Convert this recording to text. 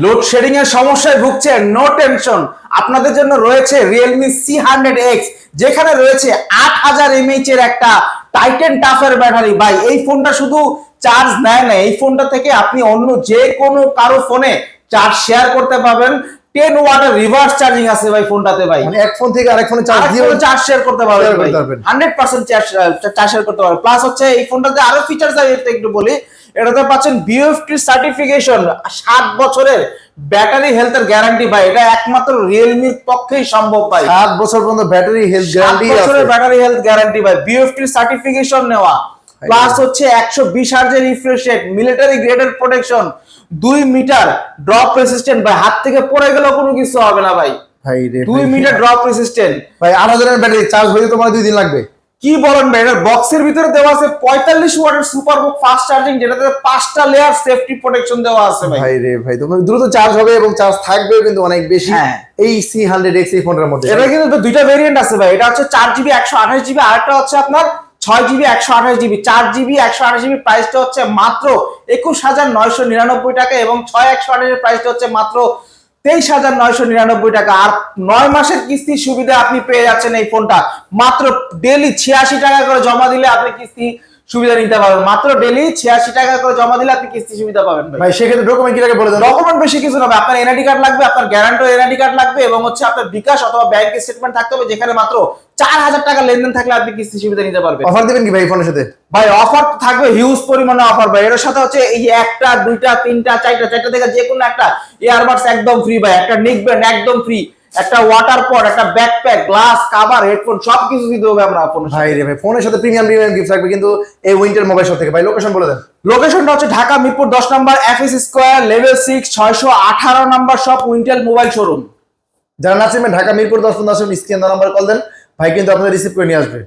Load shedding এর সমস্যায় ভুগছেন? নো টেনশন, আপনাদের জন্য রয়েছে Realme C100X, যেখানে রয়েছে 8000 mAh এর একটা টাইটান টাফের ব্যাটারি। ভাই এই ফোনটা শুধু চার্জ নেয় না, এই ফোনটা থেকে আপনি অন্য যে কোনো কারো ফোনে চার্জ শেয়ার করতে পারবেন। 10 ওয়াটের রিভার্স চার্জিং আছে ভাই ফোনটাতে। ভাই মানে এক ফোন থেকে আরেক ফোনে চার্জ দিয়ে চার্জ শেয়ার করতে পারবেন ভাই, করতে পারবেন। 100% চার্জ শেয়ার করতে পারবেন। প্লাস হচ্ছে এই ফোনটাতে আরো ফিচারস আছে, একটু বলি। এটাতে পাচ্ছেন BFT সার্টিফিকেশন, 7 বছরের ব্যাটারি হেলথের গ্যারান্টি। ভাই এটা একমাত্র রিয়েলমির পক্ষেই সম্ভব ভাই। 7 বছর পর্যন্ত ব্যাটারি হেলথ গ্যারান্টি 7 আছে। বছরের ব্যাটারি হেলথ গ্যারান্টি ভাই, BFT সার্টিফিকেশন নেওয়া। প্লাস হচ্ছে 120 হার্জের রিফ্রেশ রেট, মিলিটারি গ্রেডের প্রোটেকশন, 2 মিটার ড্রপ রেসিস্ট্যান্ট। ভাই হাত থেকে পড়ে গেলেও কোনো কিছু হবে না ভাই। ভাই রে 2 মিটার ড্রপ রেসিস্ট্যান্ট। ভাই 8000 এর ব্যাটারি চার্জ হইতে তোমার 2 দিন লাগবে। কি বলেন ভাই, এটার বক্সের ভিতরে দেওয়া আছে 45 ওয়াটের সুপারবুক ফাস্ট চার্জিং, যেটাতে 5টা লেয়ার সেফটি প্রোটেকশন দেওয়া আছে ভাই। ভাই রে ভাই, তোমার দ্রুত চার্জ হবে এবং চার্জ থাকবে কিন্তু অনেক বেশি। হ্যাঁ। এই C100X এই ফোনের মধ্যে এটা কিন্তু দুইটা ভেরিয়েন্ট আছে ভাই। এটা হচ্ছে 4GB 128GB, আরেকটা হচ্ছে আপনার 6GB 128GB। 4GB 128GB প্রাইসটা হচ্ছে মাত্র 21999 টাকা, এবং 6 এর প্রাইসটা হচ্ছে মাত্র 23999 টাকা। আর 9 মাসের কিস্তির সুবিধা আপনি পেয়ে যাচ্ছেন এই ফোনটা। মাত্র ডেইলি 86 টাকা করে জমা দিলে আপনি কিস্তি সুবিধা নিতে পারবেন। মাত্র ডেইলি 86 টাকা করে জমা দিলে আপনি কিস্তি সুবিধা পাবেন ভাই। ভাই সেক্ষেত্রে ডকুমেন্ট কি লাগে বলে দেন। ডকুমেন্ট বেশি কিছু না, আপনার এনআইডি কার্ড লাগবে, আপনার গ্যারান্টার এনআইডি কার্ড লাগবে, এবং হচ্ছে আপনার বিকাশ অথবা ব্যাংক স্টেটমেন্ট থাকতে হবে, যেখানে মাত্র 4000 টাকা লেনদেন থাকলে আপনি কিস্তি সুবিধা নিতে পারবেন। অফার দিবেন কি ভাই ফোনের সাথে? ভাই অফার থাকবে, হিউজ পরিমাণে অফার ভাই। এর সাথে হচ্ছে এই যে একটা, দুইটা, তিনটা, চারটা থেকে যে কোনো একটা ইয়ারবাডস একদম ফ্রি ভাই, একটা নিকব্যান্ড একদম ফ্রি, একটা ওয়াটার পট, একটা ব্যাকপ্যাক, গ্লাস, কভার, হেডফোন সবকিছু দিতে হবে আমরা ফোনের সাথে। ভাই রে ভাই, ফোনের সাথে প্রিমিয়াম গিফট থাকবে কিন্তু এই উইন্টার মোবাইল শপ থেকে। ভাই লোকেশন বলে দেন। লোকেশনটা হচ্ছে ঢাকা মিরপুর 10 নম্বর FS স্কয়ার, লেভেল 6, 618 নম্বর শপ, উইন্টেল মোবাইল শোরুম। যারা না চিনবেন ঢাকা মিরপুর 10 আসুন, স্ক্রিন নাম্বার কল দেন, ভাই কিন্তু আপনাদের রিসিভ করে নিয়ে আসবে।